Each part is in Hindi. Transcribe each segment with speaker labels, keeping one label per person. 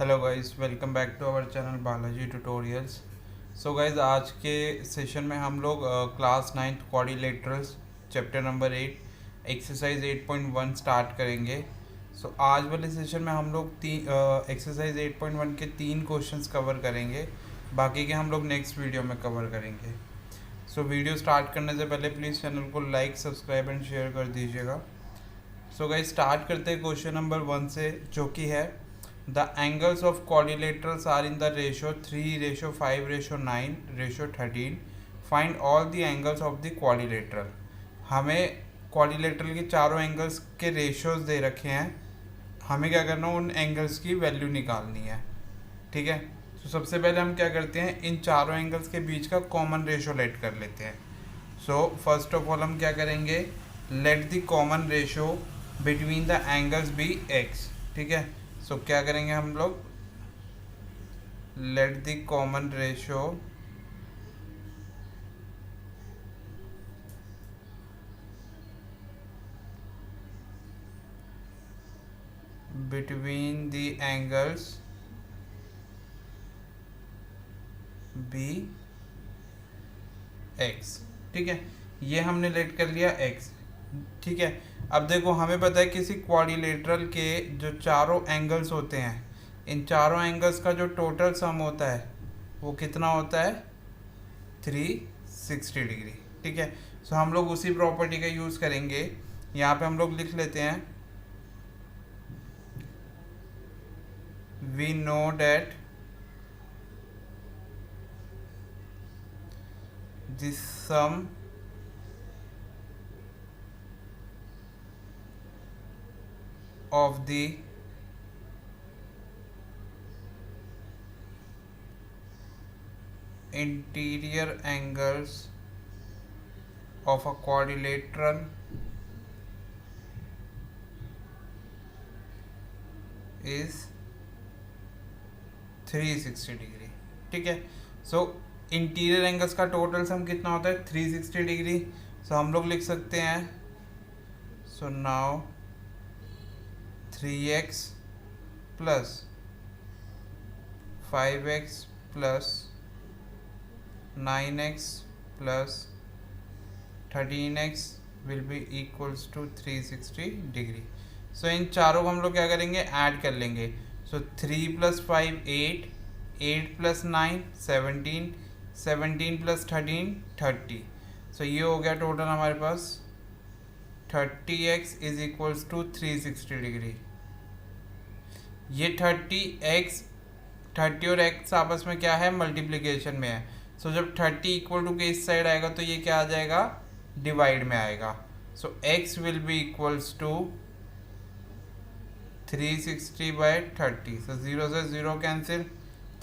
Speaker 1: Hello guys, welcome back to our channel Balaji tutorials. So guys, आज के सेशन में हम लोग class 9th quadrilaterals chapter number 8 exercise 8.1 start करेंगे। सो आज वाले सेशन में हम लोग एक्सरसाइज 8.1 के 3 क्वेश्चंस कवर करेंगे। बाकी के हम लोग नेक्स्ट वीडियो में कवर करेंगे। सो वीडियो स्टार्ट करने से पहले प्लीज़ चैनल को लाइक, सब्सक्राइब एंड शेयर कर दीजिएगा। सो गाइस, स्टार्ट करते हैं क्वेश्चन नंबर 1 से, जो कि है the angles of quadrilaterals are in the ratio 3:5:9:13। Find all the angles of the quadrilateral। हमें क्वाड्रिलेटरल के चारों एंगल्स के रेशियोज दे रखे हैं। हमें क्या करना है, उन एंगल्स की वैल्यू निकालनी है। ठीक है। तो सबसे पहले हम क्या करते हैं, इन चारों एंगल्स के बीच का कॉमन रेशो लेट कर लेते हैं। सो फर्स्ट ऑफ ऑल हम क्या करेंगे, let the common ratio between the angles be x. ठीक है। सो क्या करेंगे हम लोग, let the common ratio between the angles be x. ठीक है, ये हमने लेट कर लिया एक्स। ठीक है। अब देखो, हमें पता है किसी क्वाड्रिलेटरल के जो चारों एंगल्स होते हैं, इन चारों एंगल्स का जो टोटल सम होता है वो कितना होता है, 360 डिग्री। ठीक है। सो हम लोग उसी प्रॉपर्टी का यूज़ करेंगे। यहाँ पे हम लोग लिख लेते हैं, we know that this sum of the interior angles of a quadrilateral is 360 degree. ठीक है। सो इंटीरियर एंगल्स का टोटल सम कितना होता है, 360 डिग्री। सो हम लोग लिख सकते हैं, so now 3x plus 5x plus 9x plus 13x will be equals to 360 degree. So इन चारों को हम लोग क्या करेंगे, ऐड कर लेंगे। सो 3 + 5 8, 8 + 9 17, 17 + 13 30। सो ये हो गया टोटल हमारे पास 30x is equals to 360 degree. ये 30 और x आपस में क्या है, मल्टीप्लिकेशन में है। सो जब 30 इक्वल टू के इस साइड आएगा तो ये क्या आ जाएगा, डिवाइड में आएगा। So x will be equals to 360/30। So 0 से 0 कैंसिल,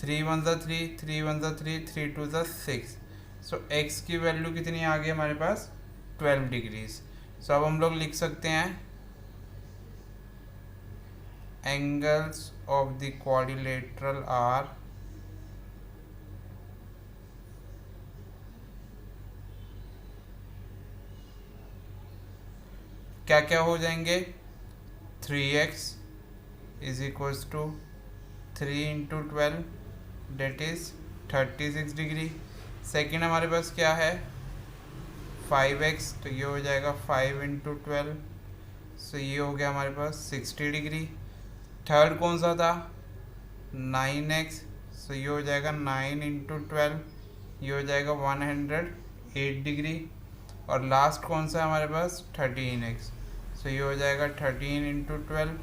Speaker 1: 3 1 ज़ा 3, 3 1 ज़ा 3, 3 2 ज़ा 6। सो x की वैल्यू कितनी आ गई हमारे पास, 12 डिग्रीज। सो अब हम लोग लिख सकते हैं, angles of the quadrilateral are क्या क्या हो जाएंगे, 3x is equals to 3 × 12 that is 36 degree. Second हमारे पास क्या है, 5x, तो ये हो जाएगा 5 × 12। सो ये हो गया हमारे पास 60 डिग्री। थर्ड कौन सा था, 9x। सो ये हो जाएगा 9 × 12, ये हो जाएगा 108 डिग्री। और लास्ट कौन सा है हमारे पास, 13x। सो ये हो जाएगा 13 × 12।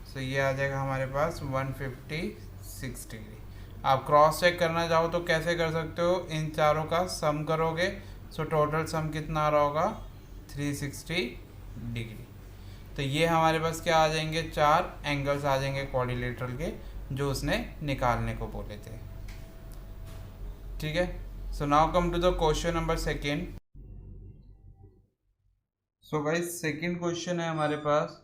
Speaker 1: सो ये आ जाएगा हमारे पास 156 डिग्री। आप क्रॉस चेक करना चाहो तो कैसे कर सकते हो, इन चारों का सम करोगे। सो टोटल सम कितना आ रहा होगा, 360 डिग्री। तो ये हमारे पास क्या आ जाएंगे, 4 एंगल्स आ जाएंगे क्वाड्रिलेटरल के, जो उसने निकालने को बोले थे। ठीक है। So now come to the question number second. So guys, second question है हमारे पास,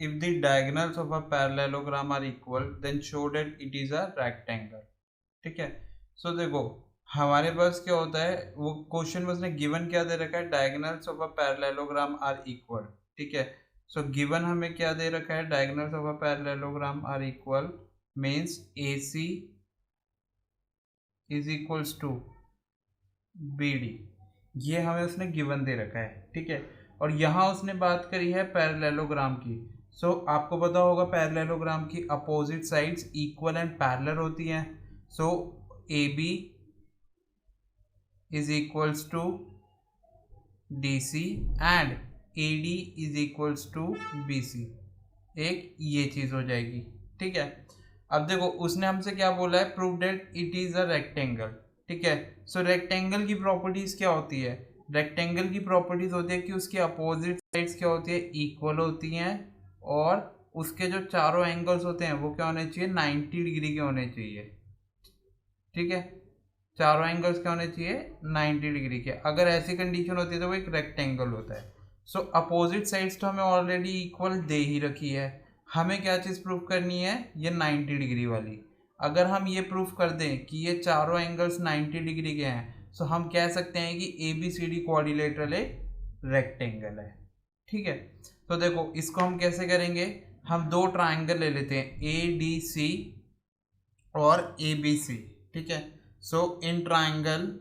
Speaker 1: if the diagonals of a parallelogram are equal then show that it is a rectangle. ठीक है। सो देखो, हमारे पास क्या होता है, वो क्वेश्चन में उसने गिवन क्या दे रखा है, diagonals of a parallelogram are equal. ठीक है। सो गिवन हमें क्या दे रखा है, diagonals of a parallelogram are equal. Means A C is equals to B D, ये हमें उसने गिवन दे रखा है, ठीक है। और यहाँ उसने बात करी है पैरेललोग्राम की। सो आपको पता होगा पैरेललोग्राम की opposite sides equal and parallel होती हैं। So A B is equals to D C and A D is equals to B C, एक ये चीज़ हो जाएगी, ठीक है। अब देखो उसने हमसे क्या बोला है, prove that it is a rectangle, ठीक है। सो रेक्टेंगल की प्रॉपर्टीज़ क्या होती है, रेक्टेंगल की प्रॉपर्टीज़ होती है कि उसकी अपोजिट साइड्स क्या होती है, इक्वल होती हैं, और उसके जो चारों एंगल्स होते हैं वो क्या होने चाहिए, 90 डिग्री के होने चाहिए, ठीक है। चारों एंगल्स क्या होने चाहिए, 90 डिग्री के। अगर ऐसी कंडीशन होती है तो वो एक रेक्टेंगल होता है। सो अपोजिट साइड्स तो हमें ऑलरेडी इक्वल दे ही रखी है, हमें क्या चीज़ प्रूव करनी है, ये 90 डिग्री वाली। अगर हम ये प्रूफ कर दें कि ये चारों एंगल्स 90 डिग्री के हैं, सो हम कह सकते हैं कि A B C D quadrilateral एक रेक्टेंगल है, ठीक है। तो देखो इसको हम कैसे करेंगे, हम दो ट्राइंगल ले लेते हैं, ए डी सी और ए बी सी, ठीक है। So in triangle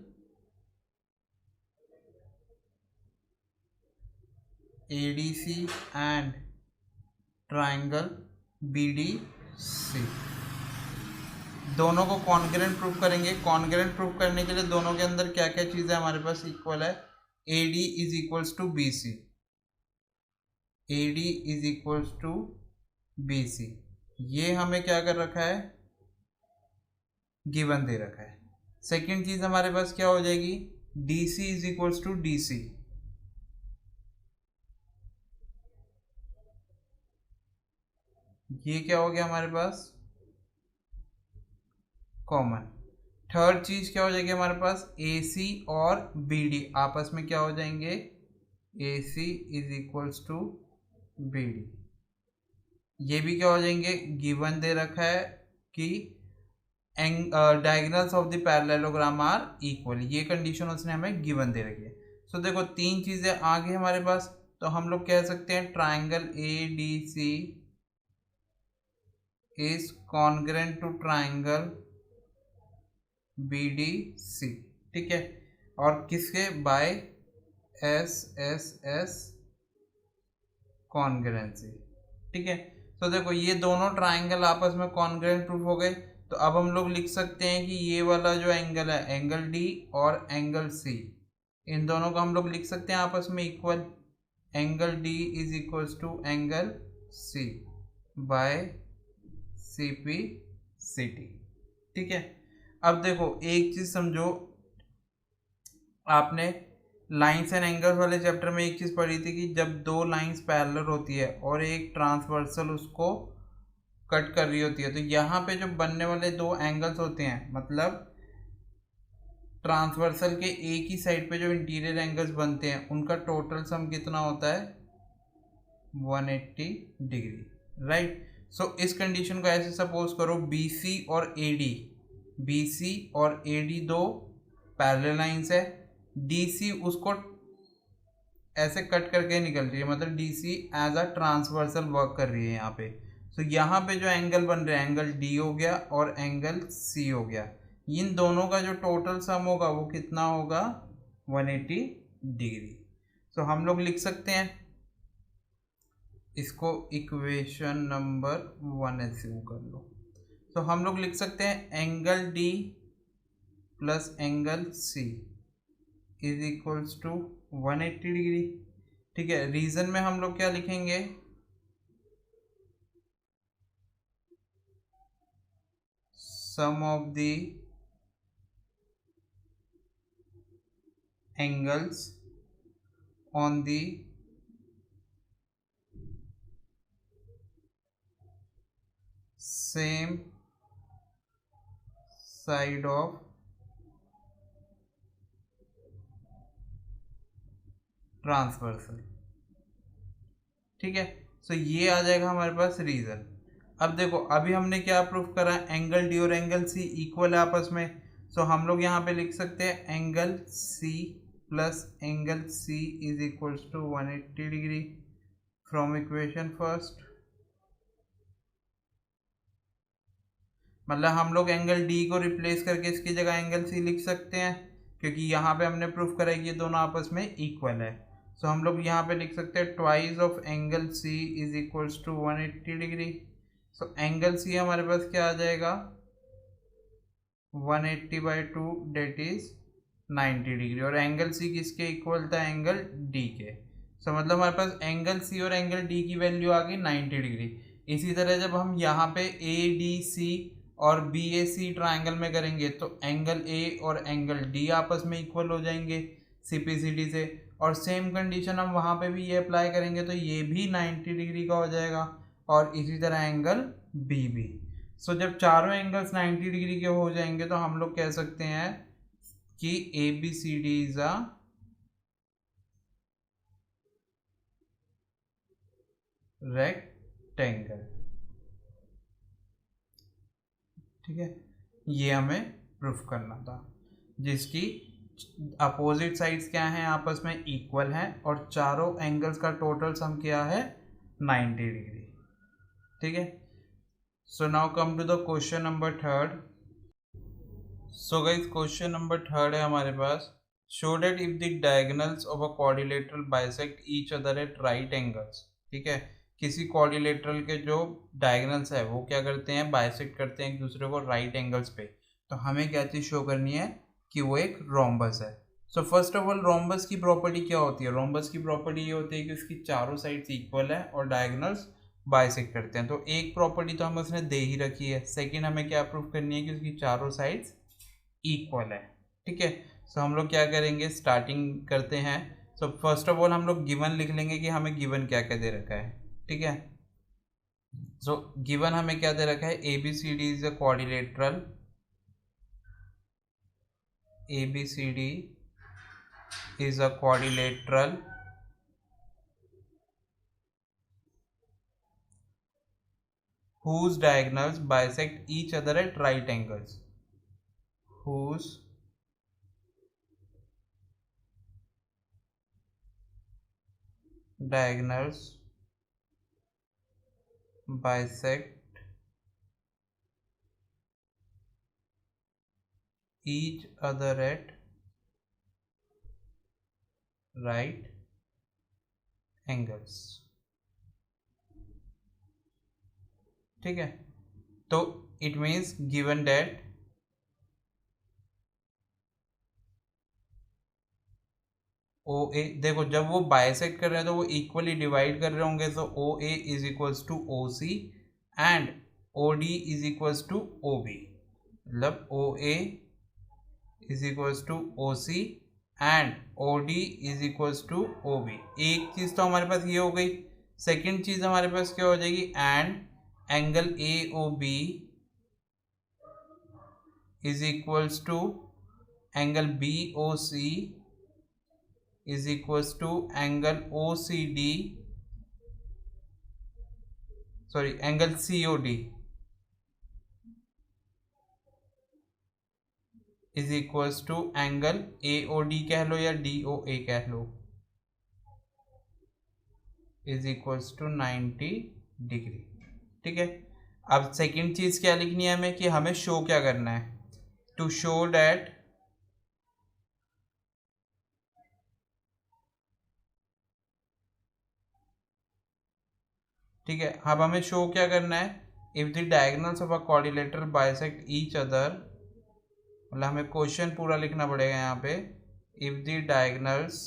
Speaker 1: ADC and triangle BDC, दोनों को कॉन्ग्रुएंट प्रूफ करेंगे। कॉन्ग्रुएंट प्रूफ करने के लिए दोनों के अंदर क्या क्या चीज़ें हमारे पास इक्वल है, AD is equals to BC, AD is equals to BC, ये हमें क्या कर रखा है, गिवन दे रखा है। सेकेंड चीज़ हमारे पास क्या हो जाएगी, DC is equals to DC, ये क्या हो गया हमारे पास, कॉमन। थर्ड चीज क्या हो जाएगी हमारे पास, AC और BD आपस में क्या हो जाएंगे, AC is equals to BD, ये भी क्या हो जाएंगे, गिवन दे रखा है कि diagonals of the parallelogram are equal, ये कंडीशन उसने हमें गिवन दे रखी है। सो देखो तीन चीजें आ गई हमारे पास, तो हम लोग कह सकते हैं triangle ADC is congruent to triangle BDC, ठीक है। और किसके, बाय SSS कॉन्ग्रुएंसी, ठीक है। तो देखो ये दोनों ट्राइंगल आपस में कॉन्ग्रुएंट प्रूफ हो गए। तो अब हम लोग लिख सकते हैं कि ये वाला जो एंगल है, एंगल D और एंगल C, इन दोनों को हम लोग लिख सकते हैं आपस में equal, angle D is equals to angle C by CPCT, ठीक है। अब देखो एक चीज समझो, आपने लाइंस एंड एंगल्स वाले चैप्टर में एक चीज पढ़ी थी कि जब दो लाइंस पैरेलल होती है और एक ट्रांसवर्सल उसको कट कर रही होती है, तो यहाँ पे जो बनने वाले दो एंगल्स होते हैं, मतलब ट्रांसवर्सल के एक ही साइड पे जो इंटीरियर एंगल्स बनते हैं, उनका टोटल सम कितना होता है, 180 डिग्री, राइट। सो इस कंडीशन को ऐसे सपोज करो, BC और AD दो पैरेलल लाइंस है, DC उसको ऐसे कट करके निकल रही है, मतलब DC as a transversal work कर रही है यहाँ पे। सो यहाँ पे जो एंगल बन रहे हैं, एंगल D हो गया और एंगल C हो गया, इन दोनों का जो टोटल सम होगा वो कितना होगा, 180 डिग्री। सो हम लोग लिख सकते हैं इसको, इक्वेशन नंबर 1 एज्यूम कर लो। तो हम लोग लिख सकते हैं angle D plus angle C is equals to 180 degree, ठीक है। रीजन में हम लोग क्या लिखेंगे, sum of the angles on the same side of transversal, ठीक है। सो ये आ जाएगा हमारे पास रीजन। अब देखो अभी हमने क्या प्रूफ करा, एंगल D और एंगल C इक्वल है आपस में। सो हम लोग यहाँ पे लिख सकते हैं angle C plus angle C is equals to 180 degree from equation first. मतलब हम लोग एंगल डी को रिप्लेस करके इसकी जगह एंगल सी लिख सकते हैं, क्योंकि यहाँ पे हमने प्रूफ करा कि ये दोनों आपस में इक्वल है। सो हम लोग यहाँ पे लिख सकते हैं twice of angle C is equals to 180 degree. So angle C हमारे पास क्या आ जाएगा, 180/2 डेट इज 90 डिग्री, और एंगल सी किसके इक्वल था, एंगल डी के। सो मतलब हमारे पास एंगल सी और एंगल डी की वैल्यू आ गई 90 डिग्री। इसी तरह जब हम यहाँ पे ए डी सी और बी ए सी ट्राइंगल में करेंगे तो एंगल ए और एंगल डी आपस में इक्वल हो जाएंगे सी पी सी डी से, और सेम कंडीशन हम वहाँ पे भी ये अप्लाई करेंगे तो ये भी 90 डिग्री का हो जाएगा, और इसी तरह एंगल बी भी। सो जब चारों एंगल्स 90 डिग्री के हो जाएंगे तो हम लोग कह सकते हैं कि A B C D is a rectangle. ठीक है, ये हमें प्रूफ करना था, जिसकी अपोजिट साइड्स क्या हैं, आपस में इक्वल हैं, और चारों एंगल्स का टोटल सम क्या है, 90 डिग्री। ठीक है, so now come to the question number 3। So guys question number 3 है हमारे पास, show that if the diagonals of a quadrilateral bisect each other at right angles. ठीक है, किसी क्वाड्रिलेटरल के जो डायगोनल्स है वो क्या करते हैं, बाइसेक्ट करते हैं एक दूसरे को राइट एंगल्स पे, तो हमें क्या चीज़ शो करनी है कि वो एक रोम्बस है। So first of all rhombus की प्रॉपर्टी क्या होती है, रोम्बस की प्रॉपर्टी ये होती है कि उसकी चारों साइड्स इक्वल है और डायगोनल्स बाइसेक्ट करते हैं। तो एक प्रॉपर्टी तो हमें उसने दे ही रखी है, सेकेंड हमें क्या प्रूफ करनी है कि उसकी चारों साइड्स इक्वल है। ठीक है, सो हम लोग क्या करेंगे, स्टार्टिंग करते हैं। सो फर्स्ट ऑफ ऑल हम लोग गिवन लिख लेंगे कि हमें गिवन क्या क्या दे रखा है। ठीक है, सो गिवन हमें क्या दे रखा है, A B C D is a quadrilateral, A B C D is a quadrilateral whose diagonals bisect each other at right angles, whose diagonals bisect each other at right angles। ठीक है, तो इट मीन्स गिवन डेट ओ ए, देखो जब वो बाइसेक्ट कर रहे हैं तो वो इक्वली डिवाइड कर रहे होंगे, तो O A is equals to O C and O D is equals to O B. मतलब O A is equals to O C and O D is equals to O B. एक चीज़ तो हमारे पास ये हो गई, सेकेंड चीज़ हमारे पास क्या हो जाएगी, and angle A O B is equals to angle B O C is equals to angle OCD, sorry angle COD is equals to angle AOD कह लो या DOA कह लो, is equals to 90 डिग्री। ठीक है, अब सेकंड चीज क्या लिखनी है हमें, कि हमें शो क्या करना है, टू शो डैट ठीक है, अब हमें शो क्या करना है, if the diagonals of a quadrilateral bisect each other, मतलब हमें क्वेश्चन पूरा लिखना पड़ेगा यहाँ पे, if the diagonals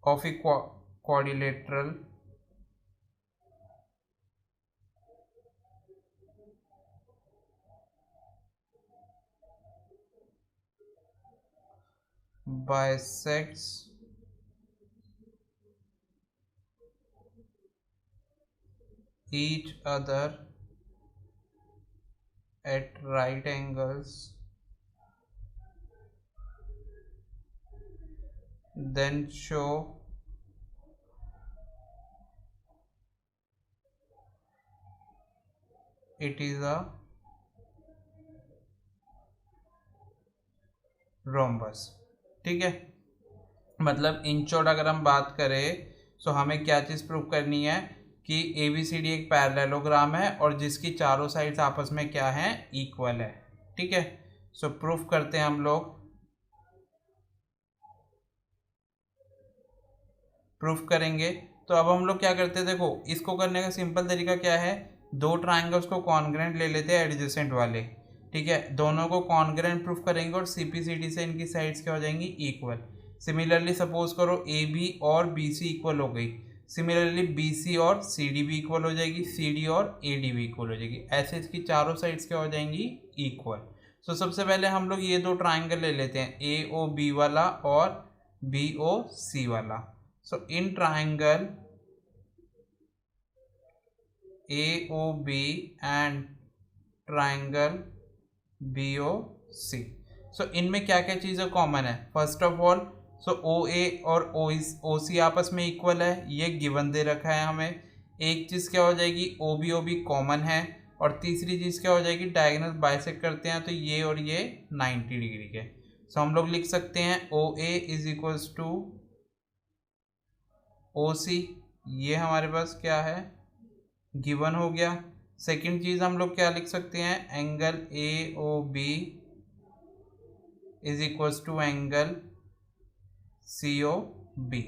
Speaker 1: of a quadrilateral bisects each other at right angles, then show it is a rhombus। ठीक है, मतलब इन शॉर्ट अगर हम बात करें तो हमें क्या चीज़ प्रूव करनी है कि ABCD एक पैरेललोग्राम है और जिसकी चारों साइड्स आपस में क्या है, इक्वल है। ठीक है, सो प्रूफ करते हैं हम लोग। प्रूफ करेंगे तो अब हम लोग क्या करते हैं, देखो इसको करने का सिंपल तरीका क्या है, दो ट्राइंगल्स को कॉन्ग्रेंट ले लेते हैं एडजेसेंट वाले। ठीक है, दोनों को कॉन्ग्रेंट प्रूफ करेंगे और CPCD से इनकी साइड्स क्या हो जाएंगी, इक्वल। सिमिलरली सपोज करो AB और BC इक्वल हो गई, सिमिलरली BC और CD भी इक्वल हो जाएगी, CD और AD भी इक्वल हो जाएगी, ऐसे इसकी चारों साइड्स क्या हो जाएंगी, इक्वल। सो सबसे पहले हम लोग ये दो ट्राइंगल ले लेते हैं, AOB वाला और BOC वाला। So in triangle AOB and triangle BOC, so इनमें क्या क्या चीज़ें कॉमन है, first of all so OA और OC आपस में इक्वल है, ये गिवन दे रखा है हमें। एक चीज़ क्या हो जाएगी, OB कॉमन है, और तीसरी चीज़ क्या हो जाएगी, डायगोनल बाइसेक्ट करते हैं तो ये और ये 90 डिग्री के। सो हम लोग लिख सकते हैं OA is equals to OC, ये हमारे पास क्या है, गिवन हो गया। सेकंड चीज़ हम लोग क्या लिख सकते हैं, angle AOB is equals to angle COB।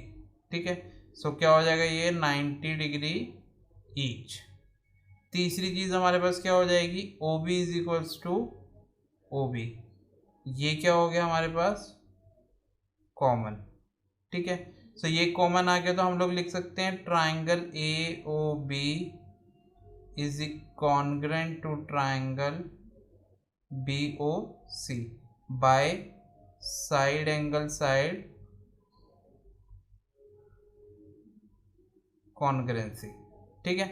Speaker 1: ठीक है, सो क्या हो जाएगा, ये 90 डिग्री ईच। तीसरी चीज़ हमारे पास क्या हो जाएगी, OB is equals to OB, ये क्या हो गया हमारे पास, कॉमन। ठीक है, सो ये कॉमन आ गया तो हम लोग लिख सकते हैं triangle AOB is congruent to triangle BOC by side angle side congruency. ठीक है,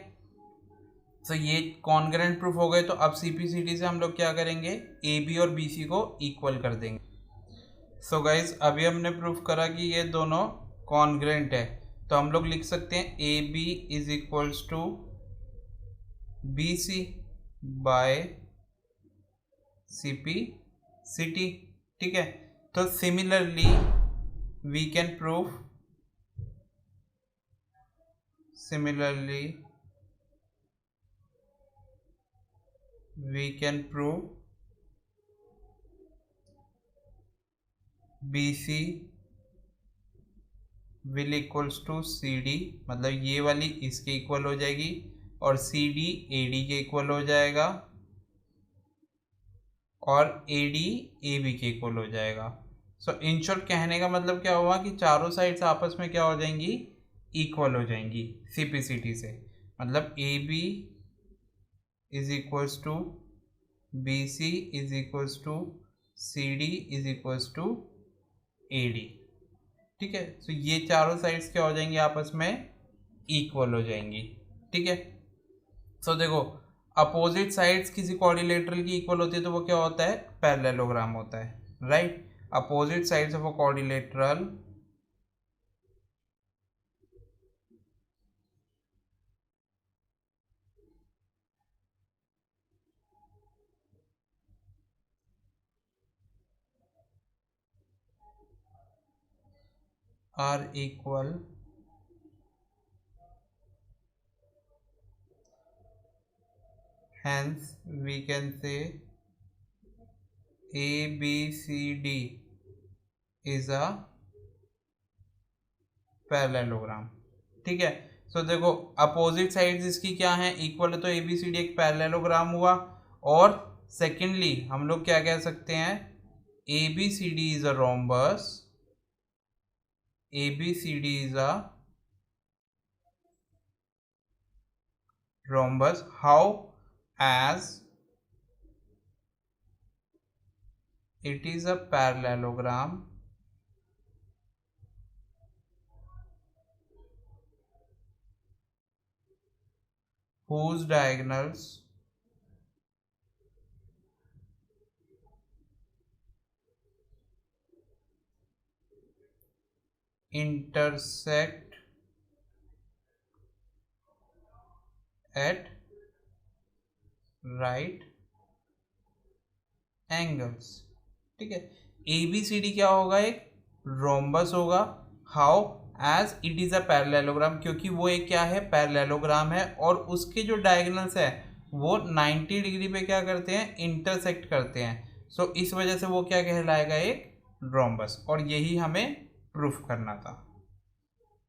Speaker 1: तो ये कॉन्ग्रेंट प्रूफ हो गए, तो अब CPCD से हम लोग क्या करेंगे, AB और BC को इक्वल कर देंगे। सो गाइज अभी हमने प्रूफ करा कि ये दोनों कॉन्ग्रेंट है, तो हम लोग लिख सकते हैं AB is equals to BC by CPCD। ठीक है, तो similarly we can proof, BC will equals to CD, मतलब ये वाली इसके इक्वल हो जाएगी और CD AD के इक्वल हो जाएगा और AD AB के इक्वल हो जाएगा। सो इन शॉर्ट कहने का मतलब क्या हुआ कि चारों साइड्स आपस में क्या हो जाएंगी, इक्वल हो जाएंगी CPCD से, मतलब AB is equals to BC is equals to CD is equals to AD। ठीक है, तो ये चारों साइड्स क्या हो जाएंगी, आपस में इक्वल हो जाएंगी। ठीक है, सो देखो अपोजिट साइड्स किसी क्वाड्रिलेटरल की इक्वल होती है तो वो क्या होता है, पैरेललोग्राम होता है, right. Opposite sides of a quadrilateral are equal, hence we can say ABCD is a parallelogram. ठीक है, सो देखो अपोजिट साइड्स इसकी क्या है, इक्वल है, तो ABCD एक पैरेललोग्राम हुआ। और सेकेंडली हम लोग क्या कह सकते हैं, ABCD is a rhombus, ABCD is a rhombus, how as it is a parallelogram whose diagonals intersect at right angles। ठीक है, ABCD क्या होगा, एक रोम्बस होगा, how as it is a parallelogram, क्योंकि वो एक क्या है, पैरेललोग्राम है और उसके जो डायगोनल्स है वो 90 डिग्री पे क्या करते हैं, इंटरसेक्ट करते हैं। सो इस वजह से वो क्या कहलाएगा, एक रोम्बस, और यही हमें प्रूफ करना था।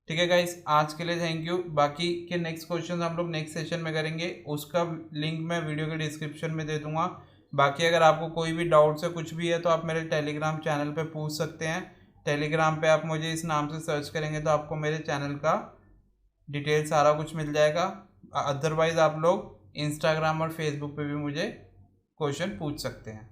Speaker 1: ठीक है गाइस, आज के लिए थैंक यू। बाकी के नेक्स्ट क्वेश्चन हम लोग नेक्स्ट सेशन में करेंगे, उसका लिंक मैं वीडियो के डिस्क्रिप्शन में दे दूंगा। बाकी अगर आपको कोई भी डाउट्स है, कुछ भी है, तो आप मेरे टेलीग्राम चैनल पे पूछ सकते हैं। टेलीग्राम पे आप मुझे इस नाम से सर्च करेंगे तो आपको मेरे चैनल का डिटेल सारा कुछ मिल जाएगा। अदरवाइज़ आप लोग इंस्टाग्राम और फेसबुक पे भी मुझे क्वेश्चन पूछ सकते हैं।